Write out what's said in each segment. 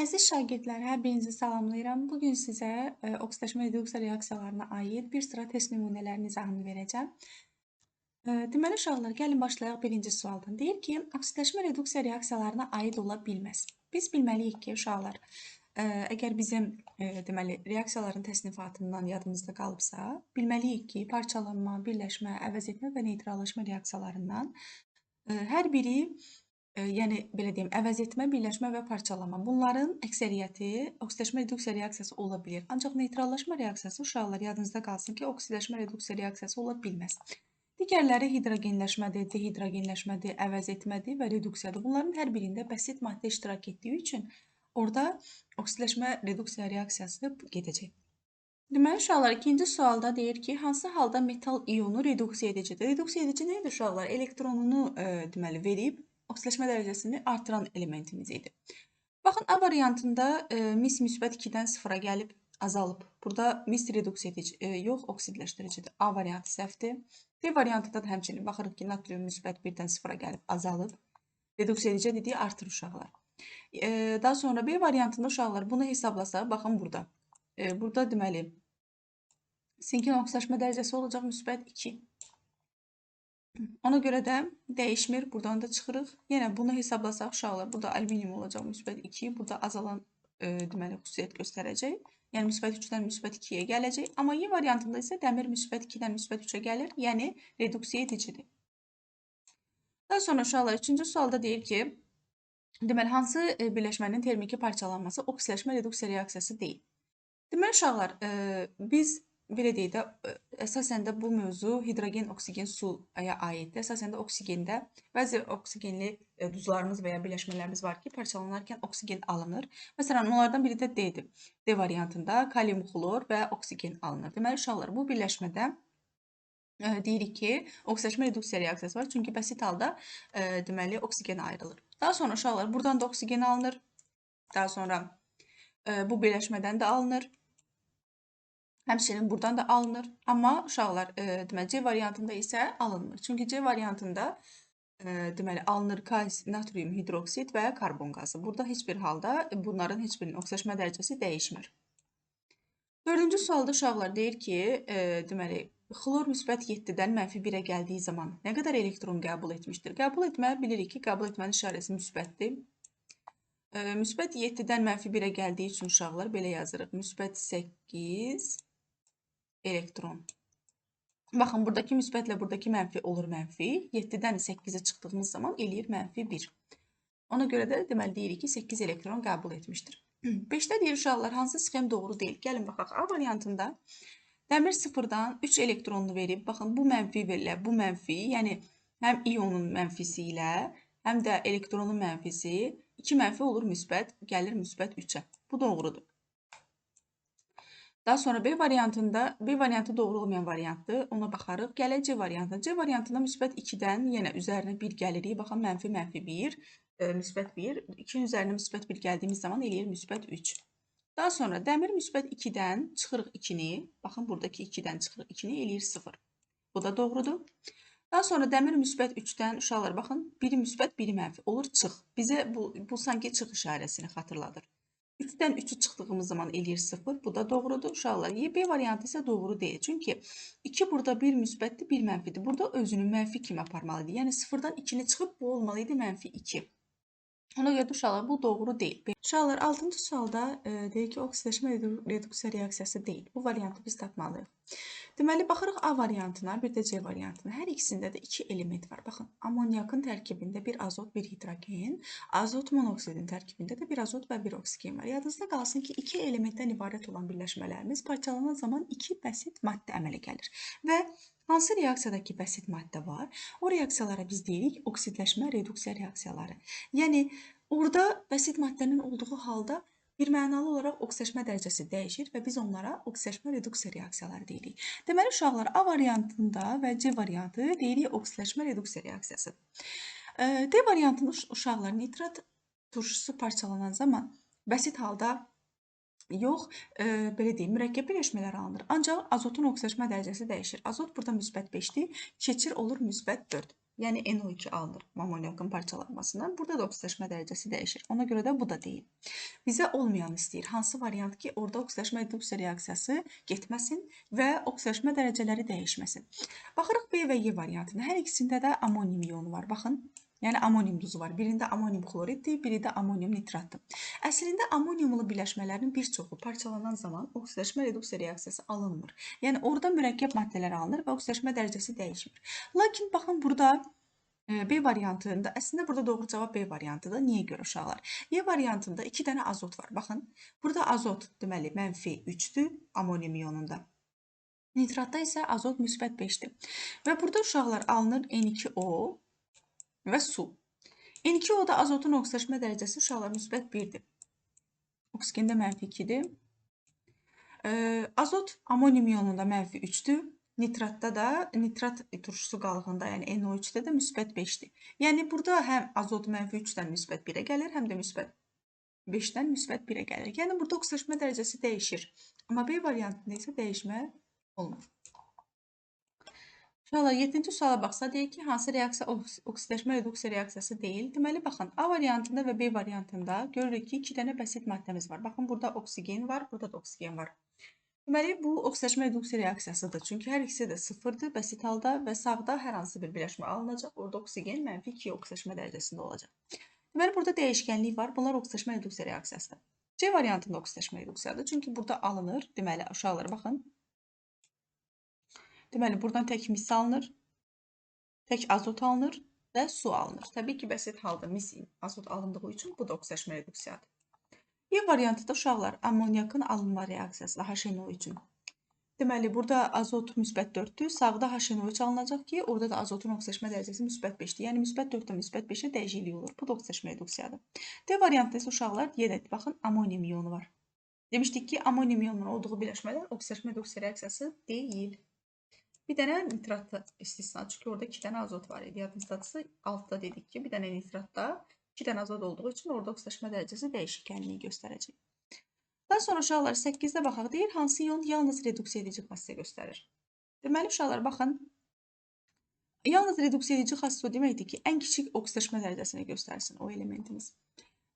Əziz şagirdlər, hər birinizi salamlayıram. Bugün sizə oksidləşmə reduksiya reaksiyalarına aid bir sıra test nümunələrinin izahını verəcəm. Deməli, uşaqlar, gəlin başlayaq birinci sualdan. Deyir ki, oksidləşmə reduksiya reaksiyalarına aid ola bilməz. Biz bilməliyik ki, uşaqlar, əgər bizim deməli, reaksiyaların təsnifatından yadımızda qalıbsa, bilməliyik ki, parçalanma, birləşmə, əvəz etmə və neytrallaşma reaksiyalarından hər biri yəni belə deyim, əvəz etmə, birləşmə və parçalanma. Bunların əksəriyyəti oksidləşmə reduksiya reaksiyası ola bilir. Ancaq neytrallaşma reaksiyası uşaqlar yadınızda qalsın ki, oksidləşmə reduksiya reaksiyası ola bilməz. Digərləri hidrogenləşmədir, dehidrogenləşmədir, əvəz etmədir və reduksiyadır. Bunların hər birində bəsit maddə iştirak etdiyi üçün orada oksidləşmə reduksiya reaksiyası gedəcək. Deməli, uşaqlar, ikinci sualda deyir ki, hansı halda metal iyonu reduksiya edicidir? Reduksiya edici nədir uşaqlar? Elektronunu deməli verib oksidləşmə dərəcəsini artıran elementimiz idi. Baxın, A variantında mis müsbət 2-dən 0-a gəlib azalıb. Burada mis reduksiya edici, yox, oksidləşdiricidir. A variantı səhvdir. D variantında da həmçinin baxırıq ki, natrium müsbət 1-dən 0-a gəlib azalıb. Reduksiya edici dediyi artır uşaqlar. Daha sonra B variantında uşaqlar bunu hesablasaq, baxın burada. Burada deməli, sinkin oksidləşmə dərəcəsi olacaq müsbət 2. Ona görə də dəyişmir. Buradan da çıxırıq. Yenə bunu hesablasaq uşaqlar, burada alüminium olacaq müsbət 2. Burada azalan deməli xüsusiyyət göstərəcək. Yəni müsbət 3-dən müsbət 2-yə gələcək. Amma Y variantında isə dəmir müsbət 2-dən müsbət 3-ə gəlir. Yəni reduksiya edicidir. Daha sonra uşaqlar 3-cü sualda deyir ki, deməli hansı birləşmənin termiki parçalanması oksidləşmə reduksiya reaksiyası deyil. Deməli uşaqlar, biz belə deyək də, əsasən də bu mövzu hidrogen, oksigen, suya aiddir. Əsasən də oksigində bəzi oksigenli duzlarımız və ya birləşmələrimiz var ki, parçalanarkən oksigen alınır. Məsələn, onlardan biri də D-dir. D variantında kalium xlor və oksigen alınır. Deməli uşaqlar, bu birləşmədə deyirik ki, oksidləşmə reduksiya reaksiyası var. Çünki bəsit halda deməli oksigen ayrılır. Daha sonra uşaqlar, buradan da oksigen alınır. Daha sonra bu birləşmədən də alınır. Həmçinin buradan da alınır. Amma uşaqlar, deməli, C variantında isə alınmır. Çünki C variantında deməli, alınır natrium hidroksid və karbon qazı. Burada heç bir halda bunların heç birinin oksidləşmə dərəcəsi dəyişmir. Dördüncü sualda uşaqlar deyir ki, deməli, xlor müsbət 7-dən mənfi 1-ə gəldiyi zaman nə qədər elektron qəbul etmişdir? Qəbul etmə bilirik ki, qəbul etmənin işarəsi müsbətdir. Müsbət 7-dən mənfi 1-ə gəldiyi üçün uşaqlar belə yazırıq. Müsbət 8 elektron. Baxın, buradakı müsbətlə buradakı mənfi olur mənfi. 7-dən 8-ə çıxdığımız zaman eləyir mənfi 1. Ona görə də deməli deyirik ki, 8 elektron qəbul etmişdir. 5-də deyir uşaqlar, hansı sxem doğru deyil? Gəlin baxaq. A variantında dəmir 0-dan 3 elektronlu verib, baxın, bu mənfi ilə bu mənfi, yəni həm iyonun mənfisi ilə, həm də elektronun mənfisi 2 mənfi olur müsbət, gəlir müsbət 3-ə. Bu doğrudur. Daha sonra B variantı doğru olmayan variantdır. Ona baxarıq. Gələk C variantına. C variantında müsbət 2-dən yenə üzərinə 1 gəlirik. Baxın, mənfi 1, müsbət 1. 2-nin üzərinə müsbət 1 gəldiyimiz zaman eləyir müsbət 3. Daha sonra dəmir müsbət 2-dən çıxırıq 2-ni. Baxın, buradakı 2-dən çıxırıq 2-ni eləyir 0. Bu da doğrudur. Daha sonra dəmir müsbət 3-dən uşaqlar, baxın, biri müsbət, biri mənfi olur, çıx. Bizə bu sanki çıx işarəsini xatırladır. 3-dən 3-ü çıxdığımız zaman eləyir 0. Bu da doğrudur uşaqlar. B variantı isə doğru deyil. Çünki 2 burada 1 müsbətdir, 1 mənfidir. Burada özünü mənfi kimi aparmalıdır. Yəni 0-dan 2-ni çıxıb bu olmalıydı mənfi 2. Ona görə də uşaqlar, bu doğru deyil. Uşaqlar, 6-cı sualda deyir ki, oksidləşmə reduksiya reaksiyası deyil. Bu variantı biz tapmalıyıq. Deməli, baxırıq A variantına, bir də C variantına. Hər ikisində də 2 element var. Baxın, amoniakın tərkibində bir azot, bir hidrogen, azot monoksidin tərkibində də bir azot və bir oksigen var. Yadınızda qalsın ki, 2 elementdən ibarət olan birləşmələrimiz parçalanan zaman 2 bəsit maddə əmələ gəlir. Və hansı reaksiyadakı bəsit maddə var? O reaksiyalara biz deyirik oksidləşmə reduksiya reaksiyaları. Yəni, orada bəsit maddənin olduğu halda birmənalı olaraq oksidləşmə dərəcəsi dəyişir və biz onlara oksidləşmə reduksiya reaksiyaları deyirik. Deməli, uşaqlar, A variantında və C variantı deyirik oksidləşmə reduksiya reaksiyasıdır. D variantında uşaqlar nitrat turşusu parçalanan zaman bəsit halda yox, belə deyim, mürəkkəb birləşmələr alınır. Ancaq azotun oksidləşmə dərəcəsi dəyişir. Azot burada müsbət 5-dir, keçir olur müsbət 4. Yəni NO2 alınır amoniakın parçalanmasından. Burada da oksidaşma dərəcəsi dəyişir. Ona görə də bu da deyil. Bizə olmayan istəyir. Hansı variant ki, orada oksidaşma reduksiya reaksiyası getməsin və oksidaşma dərəcələri dəyişməsin. Baxırıq B və Y variantına. Hər ikisində də amonium iyonu var. Baxın, yəni amonium duzu var. Birində amonium kloriddir, biri də amonium nitratdır. Əslində amoniumlu birləşmələrin bir çoxu parçalanan zaman oksidaşma reduksiya reaksiyası alınmır. Yəni orada mürəkkəb maddələr alınır və oksidaşma dərəcəsi dəyişmir. Lakin baxın burada B variantında, əslində burada doğru cavab B variantıdır. Niyə görə uşaqlar? Y variantında 2 dənə azot var. Baxın, burada azot deməli -3-dür amonium iyonunda. Nitratda isə azot -5-dir. Və burada uşaqlar alınır N2O və su. N2O-da azotun oksidaşma dərəcəsi uşaqlar -1-dir. Oksigində -2-dir. Azot amonium iyonunda -3-dür. Nitratda da nitrat turşusu qalığında, yəni NO3-də də -5-dir. Yəni burada həm azot -3-dən -1-ə gəlir, həm də -5-dən -1-ə gəlir. Yəni burada oksidaşma dərəcəsi dəyişir. Amma B variantında isə dəyişmə olmur. Uşaqlar 7-ci suala baxsa deyək ki, hansı reaksiya oksidaşma reduksiya reaksiyası deyil? Deməli baxın, A variantında və B variantında görürük ki, 2 dənə bəsit maddəmiz var. Baxın, burada oksigen var, burada da oksigen var. Deməli, bu oksidaşma reduksiya reaksiyasıdır. Çünki hər ikisi də sıfırdır bəsit halda və sağda hər hansı bir birləşmə alınacaq. Orada oksigen -2 oksidaşma dərəcəsində olacaq. Deməli, burada dəyişkənlik var. Bunlar oksidaşma reduksiya reaksiyasıdır. C variantında oksidaşma reduksiyadır. Çünki burada alınır. Deməli, uşaqlar baxın. Deməli, buradan tək mis alınır, tək azot alınır və su alınır. Təbii ki, bəsit halda mis azot alındığı üçün bu da oksidaşma reduksiyadır. Y variantı da uşaqlar amoniakın alınma reaksiyası HNO üçün. Deməli, burada azot -4-dür, sağda HNO3 alınacaq ki, orada da azotun oksidaşma dərəcəsi -5-dir. Yəni, -4-dən -5-ə dəyişiklik olur. Bu da oksidaşma reduksiyadır. D variantında isə uşaqlar yenə baxın, amonium iyonu var. Demişdik ki, amonium iyonunun olduğu birləşmələr oksidaşma reduksiya reaksiyası deyil. Bir dənə nitratda istisna, çünki orada 2 dənə azot var idi. Yadınızdadırsa, altda dedik ki, bir dənə nitratda 2 dənə azot olduğu üçün orada oksidaşma dərəcəsi dəyişkənliyi göstərəcək. Daha sonra uşaqlar 8-də baxaq, deyir, hansı iyon yalnız reduksiya edici xassəyə göstərir? Deməli, uşaqlar, baxın, yalnız reduksiya edici xassə o deməkdir ki, ən kiçik oksidaşma dərəcəsini göstərsin o elementimiz.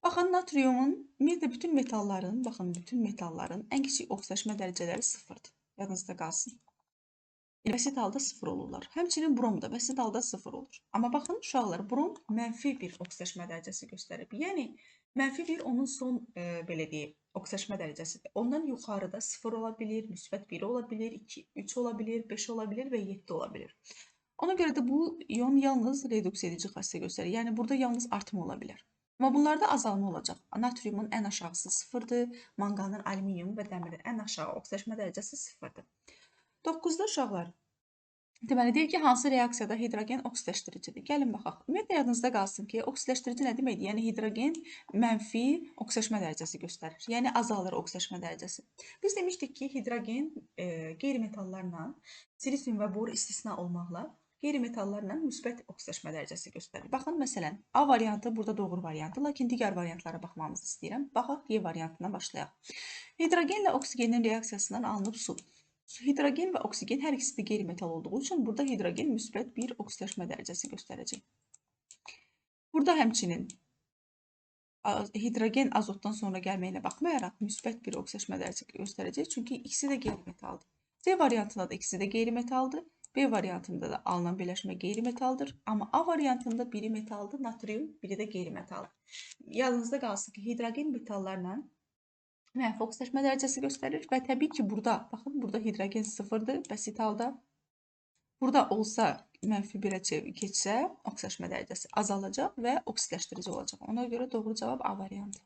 Baxın, natriumun, ümumiyyətlə bütün metalların, baxın, bütün metalların ən kiçik oksidaşma dərəcələri sıfırdır. Yadınızda qalsın. Bəsit halda sıfır olurlar. Həmçinin brom da bəsit halda sıfır olur. Amma baxın, uşaqlar, brom -1 oksidaşma dərəcəsi göstərib. Yəni, -1 onun son, belə deyək, oksidaşma dərəcəsidir. Ondan yuxarıda 0 ola bilir, -1 ola bilir, 2, 3 ola bilir, 5 ola bilir və 7 ola bilir. Ona görə də bu iyon yalnız reduksiya edici xassə göstərir. Yəni, burada yalnız artma ola bilər. Amma bunlarda azalma olacaq. Natriumun ən aşağısı 0-dır, manqanın, alüminium və dəmirin ən aşağı oksidaşma dərəcəsi 0-dır. 9-da uşaqlar, deməli, deyir ki, hansı reaksiyada hidrogen oksidləşdiricidir? Gəlin baxaq. Ümumiyyətlə, yadınızda qalsın ki, oksidləşdirici nə deməkdir? Yəni, hidrogen mənfi oksidaşma dərəcəsi göstərir. Yəni, azalır oksidaşma dərəcəsi. Biz demişdik ki, hidrogen qeyri-metallarla, silisium və bor istisna olmaqla, qeyri-metallarla müsbət oksidaşma dərəcəsi göstərir. Baxın, məsələn, A variantı burada doğru variantı, lakin digər variantlara baxmamızı istəyirəm. Baxaq, Y variantına başlayaq. Hidrogenlə oksigenin reaksiyasından alınıb su. Hidrogen və oksigen hər ikisi də qeyri-metal olduğu üçün burada hidrogen müsbət bir oksidaşma dərəcəsi göstərəcək. Burada həmçinin hidrogen azotdan sonra gəlməyinə baxmayaraq müsbət bir oksidaşma dərəcəsi göstərəcək, çünki ikisi də qeyri-metaldır. C variantında da ikisi də qeyri-metaldır. B variantında da alınan birləşmə qeyri-metaldır. Amma A variantında biri metaldır, natrium, biri də qeyri-metaldır. Yadınızda qalsın ki, hidrogen metallarla mənfi oksidaşma dərəcəsi göstərir və təbii ki, burada, baxın, burada hidrogen 0-dır, bəsit halda. Burada olsa, -1-ə keçsə, oksidaşma dərəcəsi azalacaq və oksidləşdirici olacaq. Ona görə doğru cavab A variantı.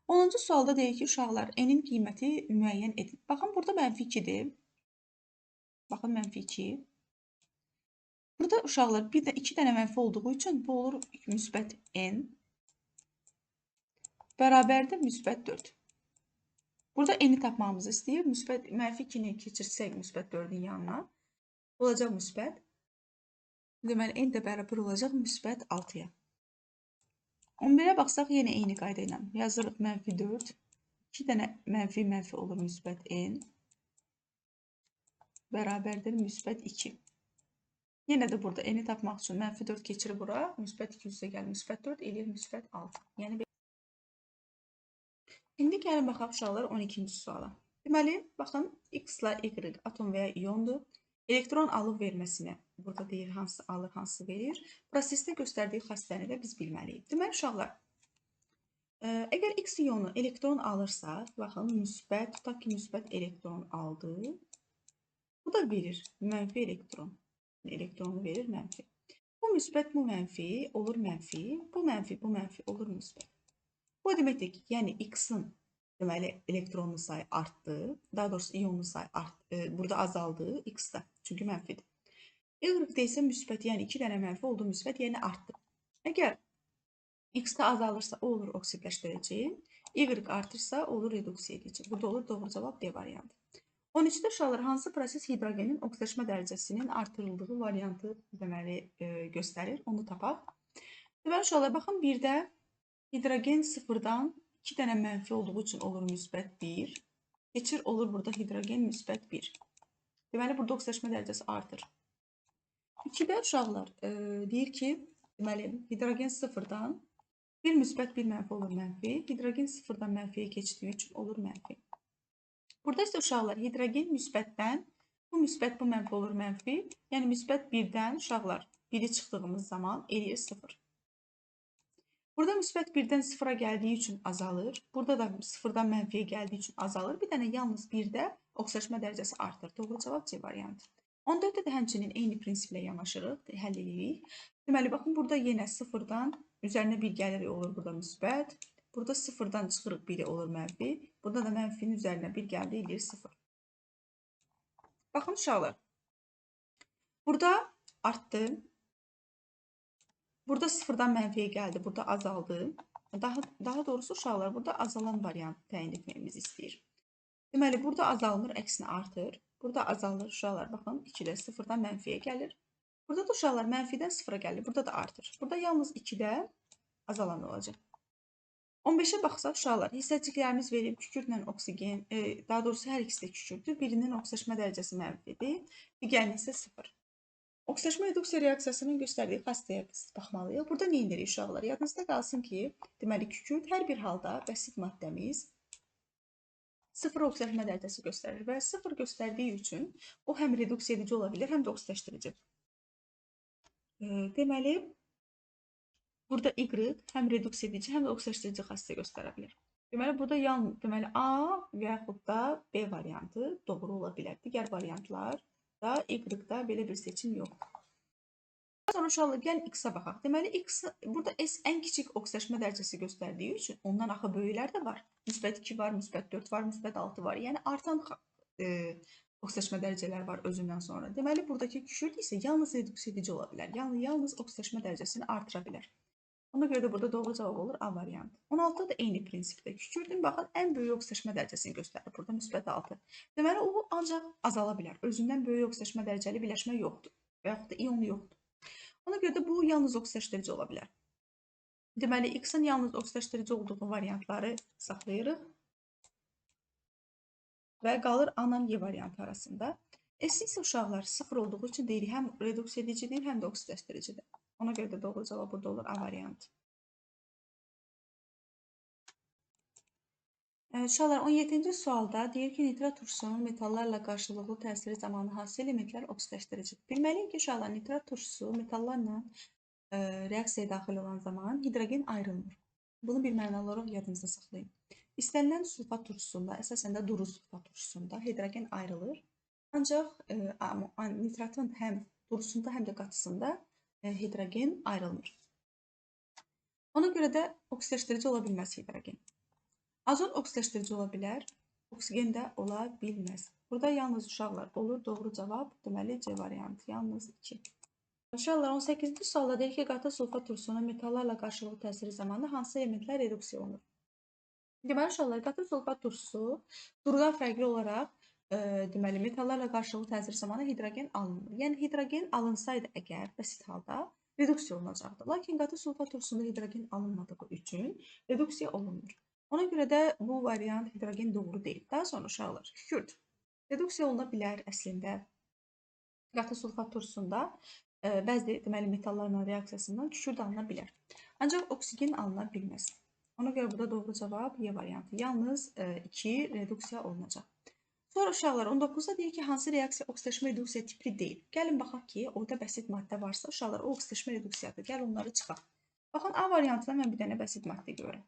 10-cu sualda deyir ki, uşaqlar, N-in qiyməti müəyyən edin. Baxın, burada -2-dir. Baxın, -2. Burada uşaqlar, 2 dənə mənfi olduğu üçün bu olur müsbət N bərabərdir müsbət 4. Burada N-i tapmamızı istəyir. -2-ni keçirsək müsbət 4-ün yanına olacaq müsbət. Deməli, N də bərabər olacaq müsbət 6-ya. 11-ə baxsaq, yenə eyni qayda ilə yazırıq -4. 2 dənə mənfi olur müsbət N bərabərdir müsbət 2. Yenə də burada eni tapmaq üçün -4 keçir bura. Müsbət 2 üstə gəlir müsbət 4 eləyir müsbət 6. Yəni İndi gəlin baxaq uşaqlar 12-ci suala. Deməli, baxın, X ilə Y atom və ya iondur. Elektron alıb verməsinə, burada deyir hansı alır, hansı verir. Prosesdə göstərdiyi xassəni də biz bilməliyik. Deməli, uşaqlar, əgər X ionu elektron alırsa, baxın, müsbət, tutaq ki, müsbət elektron aldı. Bu da verir mənfi elektron. Elektronu verir mənfi. Bu müsbət, bu mənfi olur mənfi. Bu mənfi, bu mənfi olur müsbət. Bu deməkdir ki, yəni X-in deməli elektronlu sayı artdı. Daha doğrusu ionlu sayı artdı. Burada azaldı X-də. Çünki mənfidir. Y-də isə müsbət, yəni 2 dənə mənfi oldu müsbət, yəni artdı. Əgər X-də azalırsa o olur oksidləşdirici, Y artırsa olur reduksiya edici. Burada olur doğru cavab D variantı. 13-də uşaqlar hansı proses hidrogenin oksidləşmə dərəcəsinin artırıldığı variantı deməli göstərir. Onu tapaq. Deməli uşaqlar baxın, birdə hidrogen sıfırdan 2 dənə mənfi olduğu üçün olur müsbət 1. Keçir olur burada hidrogen müsbət 1. Deməli burada oksidləşmə dərəcəsi artır. 2-də uşaqlar deyir ki, deməli hidrogen sıfırdan bir müsbət bir mənfi olur mənfi. Hidrogen sıfırdan mənfiyə keçdiyi üçün olur mənfi. Burada isə uşaqlar hidrogen müsbətdən bu müsbət bu mənfi olur mənfi. Yəni müsbət 1-dən uşaqlar 1-i çıxdığımız zaman eləyir 0. Burada müsbət 1-dən 0-a gəldiyi üçün azalır. Burada da 0-dan mənfiyə gəldiyi üçün azalır. Bir dənə yalnız 1-də oksidləşmə dərəcəsi artır. Doğru cavab C variantı. 14-də də həmçinin eyni prinsiplə yanaşırıq, həll edirik. Deməli, baxın, burada yenə 0-dan üzərinə 1 gəlir olur burada müsbət. Burada 0-dan çıxırıq 1 olur mənfi. Burada da mənfinin üzərinə 1 gəldi, eləyir 0. Baxın uşaqlar. Burada artdı. Burada 0-dan mənfiyə gəldi, burada azaldı. Daha doğrusu uşaqlar, burada azalan variant təyin etməyimizi istəyir. Deməli, burada azalmır, əksinə artır. Burada azalır uşaqlar, baxın, 2-də 0-dan mənfiyə gəlir. Burada da uşaqlar mənfidən 0-a gəlir, burada da artır. Burada yalnız 2-də azalan olacaq. 15-ə baxsaq uşaqlar, hissəciklərimiz verib kükürdlə oksigen, daha doğrusu hər ikisi də kükürdür. Birinin oksidləşmə dərəcəsi mənfidir, digərinin isə 0. Oksidləşmə reduksiya reaksiyasının göstərdiyi xassəyə baxmalıyıq. Burada nə edirik uşaqlar? Yadınızda qalsın ki, deməli kükürd hər bir halda bəsit maddəmiz 0 oksidləşmə dərəcəsi göstərir və 0 göstərdiyi üçün o həm reduksiya edici ola bilər, həm də oksidləşdirici. Deməli, burada Y həm reduksiya edici, həm də oksidləşdirici xassə göstərə bilər. Deməli, burada deməli A və yaxud da B variantı doğru ola bilər. Digər variantlarda Y-da belə bir seçim yoxdur. Sonra uşaqlar, gəlin X-a baxaq. Deməli, X burada S ən kiçik oksidləşmə dərəcəsi göstərdiyi üçün ondan axı böyüklər də var. Müsbət 2 var, müsbət 4 var, müsbət 6 var. Yəni, artan oksidləşmə dərəcələri var özündən sonra. Deməli, buradakı kükürd isə yalnız reduksiya edici ola bilər. Yəni, yalnız oksidləşmə dərəcəsini artıra bilər. Ona görə də burada doğru cavab olur A variantı. 16-da da eyni prinsipdə kükürdün, baxın, ən böyük oksidləşmə dərəcəsini göstərir. Burada müsbət 6. Deməli, o ancaq azala bilər. Özündən böyük oksidləşmə dərəcəli birləşmə yoxdur və yaxud da ion yoxdur. Ona görə də bu yalnız oksidləşdirici ola bilər. Deməli, X-in yalnız oksidləşdirici olduğu variantları saxlayırıq və qalır A-la Y variantı arasında. S isə uşaqlar 0 olduğu üçün deyirik, həm reduksiya edicidir, həm də oksidləşdiricidir. Ona görə də doğru cavab burada olur A variantı. Uşaqlar, 17-ci sualda deyir ki, nitrat turşusunun metallarla qarşılıqlı təsiri zamanı hansı elementlər oksidləşdiricidir? Bilməliyik ki, uşaqlar, nitrat turşusu metallarla reaksiyaya daxil olan zaman hidrogen ayrılmır. Bunu bir mənalı olaraq yadınızda saxlayın. İstənilən sulfat turşusunda, əsasən də duru sulfat turşusunda hidrogen ayrılır. Ancaq nitratın həm durusunda, həm də qatısında hidrogen ayrılmır. Ona görə də oksidləşdirici ola bilməz hidrogen. Azot oksidləşdirici ola bilər, oksigen də ola bilməz. Burada yalnız uşaqlar olur, doğru cavab, deməli C variantı, yalnız 2. Uşaqlar, 18-ci sualda deyir ki, qatı sulfat turşusunun metallarla qarşılıqlı təsiri zamanı hansı elementlər reduksiya olunur? Deməli, uşaqlar, qatı sulfat turşusu durudan fərqli olaraq deməli, metallarla qarşılıqlı təsir zamanı hidrogen alınmır. Yəni, hidrogen alınsaydı əgər bəsit halda reduksiya olunacaqdı. Lakin qatı sulfat turşusunda hidrogen alınmadığı üçün reduksiya olunmur. Ona görə də bu variant hidrogen doğru deyil. Daha sonra uşaqlar, kükürd reduksiya oluna bilər əslində qatı sulfat turşusunda. Bəzi deməli metallarla reaksiyasından kükürt alına bilər. Ancaq oksigen alına bilməz. Ona görə burada doğru cavab Y variantı. Yalnız 2 reduksiya olunacaq. Sonra uşaqlar 19-da deyir ki, hansı reaksiya oksidaşma reduksiya tipli deyil. Gəlin baxaq ki, orada bəsit maddə varsa, uşaqlar o oksidaşma reduksiyadır. Gəl onları çıxaq. Baxın, A variantında mən bir dənə bəsit maddə görürəm.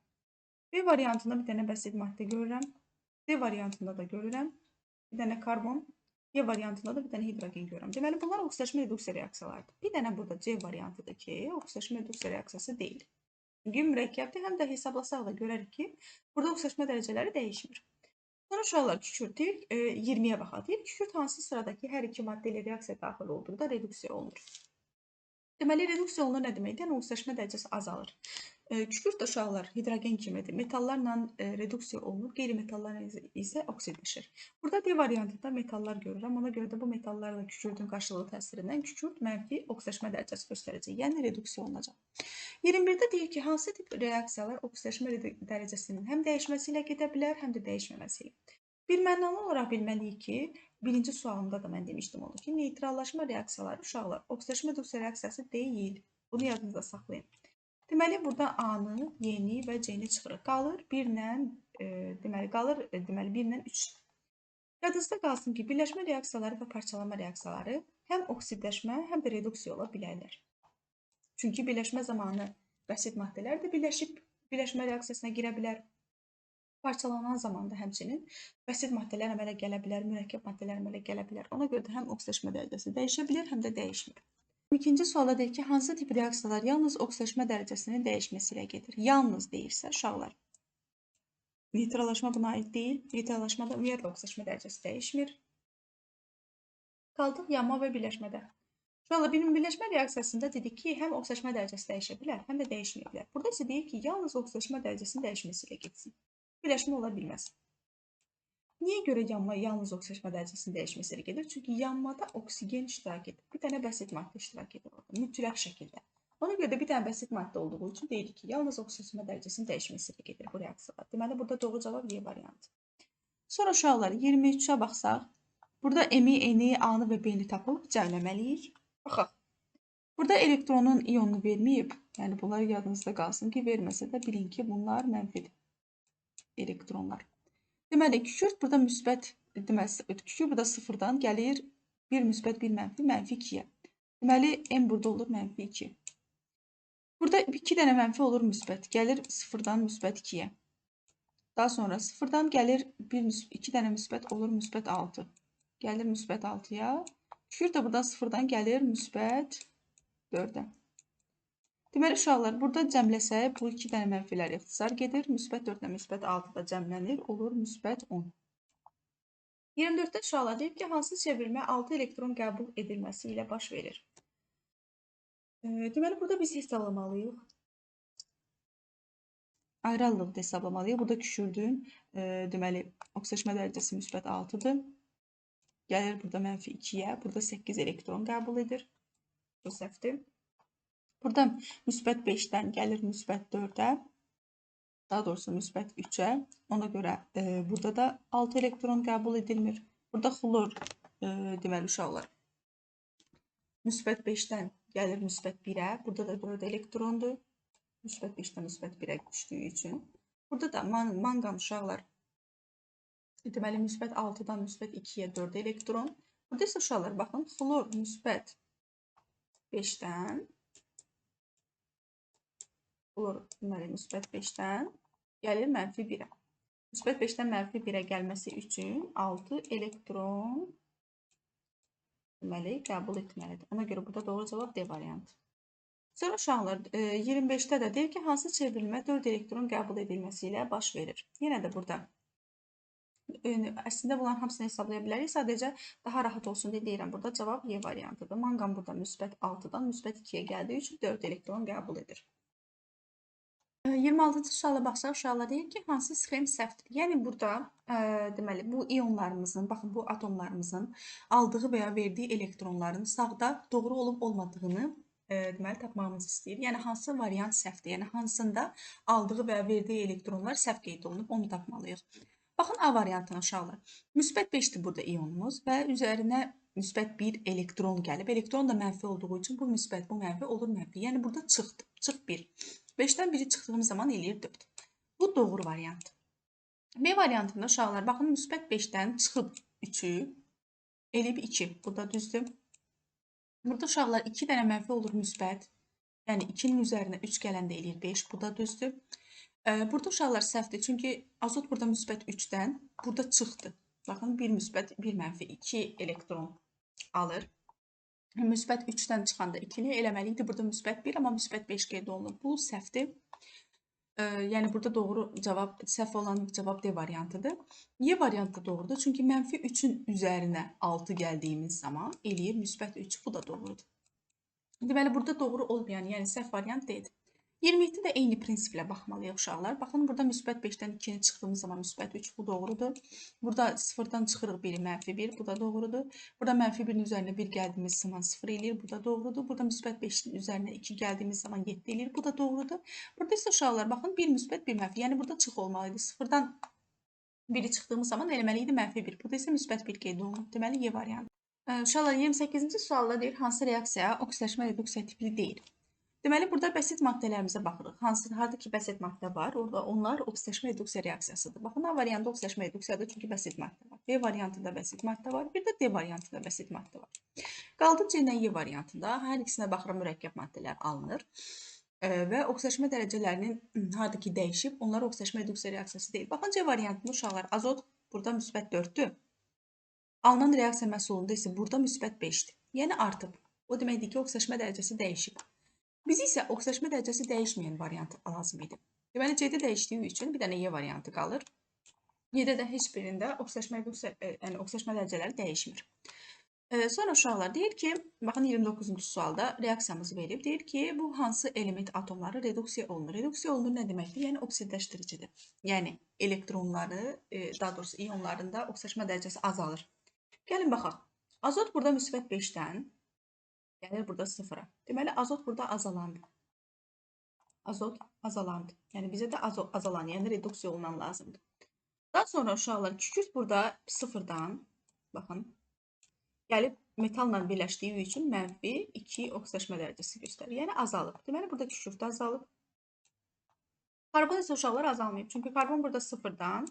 B variantında bir dənə bəsit maddə görürəm. D variantında da görürəm. Bir dənə karbon. Y variantında da bir dənə hidrogen görürəm. Deməli, bunlar oksidaşma reduksiya reaksiyalarıdır. Bir dənə burada C variantıdır ki, oksidaşma reduksiya reaksiyası deyil. Çünki mürəkkəbdir, həm də hesablasaq da görərik ki, burada oksidaşma dərəcələri dəyişmir. Sonra uşaqlar kükürt 20-yə baxaq. Deyir, kükürt hansı sıradakı hər iki maddə ilə reaksiya daxil olduqda reduksiya olunur? Deməli, reduksiya olunur nə deməkdir? Yəni, oksidaşma dərəcəsi azalır. Kükürt də uşaqlar hidrogen kimidir. Metallarla reduksiya olunur, qeyri-metallarla isə oksidləşir. Burada D variantında metallar görürəm. Ona görə də bu metallarla kükürdün qarşılıqlı təsirindən kükürt mənfi oksidaşma dərəcəsi göstərəcək. Yəni, reduksiya olunacaq. 21-də deyir ki, hansı tip reaksiyalar oksidaşma dərəcəsinin həm dəyişməsi ilə gedə bilər, həm də dəyişməməsi ilə. Birmənalı olaraq bilməliyik ki, birinci sualımda da mən demişdim onu ki, neytrallaşma reaksiyaları uşaqlar oksidaşma reduksiya reaksiyası deyil. Bunu yadınızda saxlayın. Deməli, burada A-nı, Y-ni və C-ni çıxırıq. Qalır 1 ilə 3. Yadınızda qalsın ki, birləşmə reaksiyaları və parçalanma reaksiyaları həm oksidləşmə, həm də reduksiya ola bilərlər. Çünki birləşmə zamanı bəsit maddələr də birləşib birləşmə reaksiyasına girə bilər. Parçalanan zaman da həmçinin bəsit maddələr əmələ gələ bilər, mürəkkəb maddələr əmələ gələ bilər. Ona görə də həm oksidaşma dərəcəsi dəyişə bilər, həm də dəyişmir. İkinci sualda deyir ki, hansı tip reaksiyalar yalnız oksidaşma dərəcəsinin dəyişməsi ilə gedir? Yalnız deyirsə, uşaqlar. Neytrallaşma buna aid deyil. Neytrallaşmada ümumiyyətlə oksidaşma dərəcəsi dəyişmir. Qaldıq yanma və birləşmədə. Uşaqlar, birləşmə reaksiyasında dedik ki, həm oksidaşma dərəcəsi dəyişə bilər, həm də dəyişməyə bilər. Burada isə deyir ki, yalnız oksidaşma dərəcəsinin dəyişməsi ilə getsin. Birləşmə ola bilməz. Niyə görə yanma yalnız oksidaşma dərəcəsinin dəyişməsi ilə gedir? Çünki yanmada oksigen iştirak edir. Bir dənə bəsit maddə iştirak edir orada, mütləq şəkildə. Ona görə də bir dənə bəsit maddə olduğu üçün deyirik ki, yalnız oksidaşma dərəcəsinin dəyişməsi ilə gedir bu reaksiyalar. Deməli, burada doğru cavab Y variantı. Sonra uşaqlar 23-ə baxsaq, burada M-i, N-i, A-nı və B-ni tapıb cəmləməliyik. Baxaq. Burada elektronun ionunu verməyib, yəni bunlar yadınızda qalsın ki, verməsə də bilin ki, bunlar mənfidir. Elektronlar. Deməli, kükürt burada müsbət, kükürt burada sıfırdan gəlir 1 müsbət, 1 mənfi, mənfi 2-yə. Deməli, M burada olur mənfi 2. Burada 2 dənə mənfi olur müsbət, gəlir sıfırdan müsbət 2-yə. Daha sonra sıfırdan gəlir 2 dənə müsbət olur müsbət 6. Gəlir müsbət 6-ya. Kükürt də buradan sıfırdan gəlir müsbət 4-ə. Deməli, uşaqlar, burada cəmləsək, bu 2 dənə mənfilər ixtisar gedir. Müsbət 4 ilə müsbət 6 da cəmlənir, olur müsbət 10. 24-də uşaqlar deyib ki, hansı çevrilmə 6 elektron qəbul edilməsi ilə baş verir? Deməli, burada biz hesablamalıyıq. Ayrı-ayrılıqda hesablamalıyıq. Burada kükürdün, deməli, oksidaşma dərəcəsi müsbət 6-dır. Gəlir burada mənfi 2-yə, burada 8 elektron qəbul edir. Bu səhvdir. Burada müsbət 5-dən gəlir müsbət 4-ə, daha doğrusu müsbət 3-ə. Ona görə burada da 6 elektron qəbul edilmir. Burada xlor, deməli uşaqlar, müsbət 5-dən gəlir müsbət 1-ə. Burada da 4 elektrondur. Müsbət 5-dən müsbət 1-ə düşdüyü üçün. Burada da manqan uşaqlar, deməli müsbət 6-dan müsbət 2-yə 4 elektron. Burada isə uşaqlar, baxın, xlor müsbət 5-dən, xlor deməli müsbət 5-dən gəlir mənfi 1-ə. Müsbət 5-dən mənfi 1-ə gəlməsi üçün 6 elektron deməli qəbul etməlidir. Ona görə burada doğru cavab D variantı. Sonra uşaqlar 25-də də deyir ki, hansı çevrilmə 4 elektron qəbul edilməsi ilə baş verir? Yenə də burada əslində bunların hamısını hesablaya bilərik. Sadəcə daha rahat olsun deyə deyirəm. Burada cavab Y variantıdır. Manqan burada müsbət 6-dan müsbət 2-yə gəldiyi üçün 4 elektron qəbul edir. 26-cı suala baxsaq, uşaqlar deyir ki, hansı sxem səhvdir? Yəni, burada deməli, bu ionlarımızın, baxın, bu atomlarımızın aldığı və ya verdiyi elektronların sağda doğru olub olmadığını deməli, tapmağımızı istəyir. Yəni, hansı variant səhvdir? Yəni, hansında aldığı və ya verdiyi elektronlar səhv qeyd olunub, onu tapmalıyıq. Baxın, A variantına uşaqlar. Müsbət 5-dir burada ionumuz və üzərinə müsbət 1 elektron gəlib. Elektron da mənfi olduğu üçün bu müsbət, bu mənfi olur mənfi. Yəni burada çıxdı. Çıx 1. 5-dən 1-i çıxdığımız zaman eləyir 4. Bu doğru variant. B variantında uşaqlar, baxın, müsbət 5-dən çıxıb 3-ü eləyib 2. Bu da düzdür. Burada uşaqlar 2 dənə mənfi olur müsbət. Yəni 2-nin üzərinə 3 gələndə eləyir 5. Bu da düzdür. Burada uşaqlar səhvdir. Çünki azot burada müsbət 3-dən burada çıxdı. Baxın, 1 müsbət, 1 mənfi 2 elektron alır. Müsbət 3-dən çıxanda 2-ni eləməli idi. Burada müsbət 1, amma müsbət 5 qeyd olunur. Bu səhvdir. Yəni burada doğru cavab, səhv olan cavab D variantıdır. Y variantı da doğrudur. Çünki mənfi 3-ün üzərinə 6 gəldiyimiz zaman eləyir müsbət 3. Bu da doğrudur. Deməli, burada doğru olmayan, yəni səhv variant D-dir. 27-də eyni prinsiplə baxmalıyıq uşaqlar. Baxın, burada müsbət 5-dən 2-ni çıxdığımız zaman müsbət 3, bu doğrudur. Burada 0-dan çıxırıq 1-i, mənfi 1, bu da doğrudur. Burada mənfi 1-in üzərinə 1 gəldiyimiz zaman 0 eləyir, bu da doğrudur. Burada müsbət 5-in üzərinə 2 gəldiyimiz zaman 7 eləyir, bu da doğrudur. Burada isə uşaqlar, baxın, 1 müsbət 1 mənfi, yəni burada çıx olmalıydı. 0-dan 1-i çıxdığımız zaman eləməli idi mənfi 1, burada isə müsbət 1 qeyd olunur. Deməli, Y variantı. Uşaqlar, 28-ci sualda deyir, hansı reaksiya oksidaşma reduksiya tipli deyil? Deməli, burada bəsit maddələrimizə baxırıq. Harada ki, bəsit maddə var, orada onlar oksidaşma reduksiya reaksiyasıdır. Baxın, A variantı oksidaşma reduksiyadır, çünki bəsit maddə var. B variantında bəsit maddə var, bir də D variantında bəsit maddə var. Qaldı C ilə Y variantında hər ikisinə baxırıq, mürəkkəb maddələr alınır və oksidaşma dərəcələrinin harada ki, dəyişib, onlar oksidaşma reduksiya reaksiyası deyil. Baxın, C variantında uşaqlar, azot burada müsbət 4-dür. Alınan reaksiya məhsulunda isə burada müsbət 5-dir. Yəni artıb. O deməkdir ki, oksidaşma dərəcəsi dəyişib. Biz isə oksidaşma dərəcəsi dəyişməyən variant lazım idi. Deməli, C-də dəyişdiyi üçün bir dənə Y variantı qalır. Y-də də heç birində oksidaşma dərəcələri dəyişmir. Sonra uşaqlar deyir ki, baxın 29-cu sualda reaksiyamızı verib. Deyir ki, bu hansı element atomları reduksiya olunur? Reduksiya olunur nə deməkdir? Yəni oksidləşdiricidir. Yəni elektronları, daha doğrusu iyonlarında oksidaşma dərəcəsi azalır. Gəlin baxaq. Azot burada müsbət 5-dən gəlir burada 0-a. Deməli, azot burada azalandı. Azot azalandı. Yəni, bizə də azalan, yəni reduksiya olunan lazımdır. Daha sonra uşaqlar, kükürt burada 0-dan, baxın, gəlib metalla birləşdiyi üçün mənfi 2 oksidaşma dərəcəsi göstərir. Yəni, azalıb. Deməli, burada kükürt azalıb. Karbon isə uşaqlar azalmayıb. Çünki karbon burada 0-dan,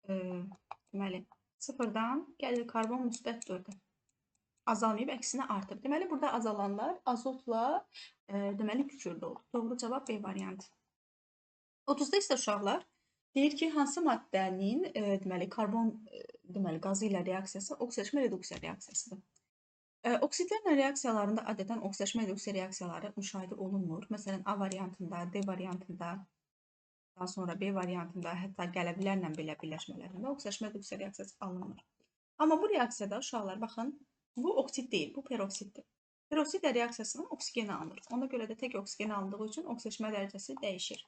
deməli, 0-dan gəlir karbon müsbət 4-ə. Azalmayıb, əksinə artıb. Deməli, burada azalanlar azotla deməli kükürdü oldu. Doğru cavab B variantı. 30-da isə uşaqlar deyir ki, hansı maddənin deməli karbon qazı ilə reaksiyası oksidaşma reduksiya reaksiyasıdır. Oksidlərlə reaksiyalarında adətən oksidaşma reduksiya reaksiyaları müşahidə olunmur. Məsələn, A variantında, D variantında, daha sonra B variantında, hətta qələblərlə belə birləşmələrində oksidaşma reduksiya reaksiyası alınmır. Amma bu reaksiyada uşaqlar, baxın, bu oksid deyil, bu peroksiddir. Peroksid reaksiyasından oksigen alınır. Ona görə də tək oksigen alındığı üçün oksidaşma dərəcəsi dəyişir.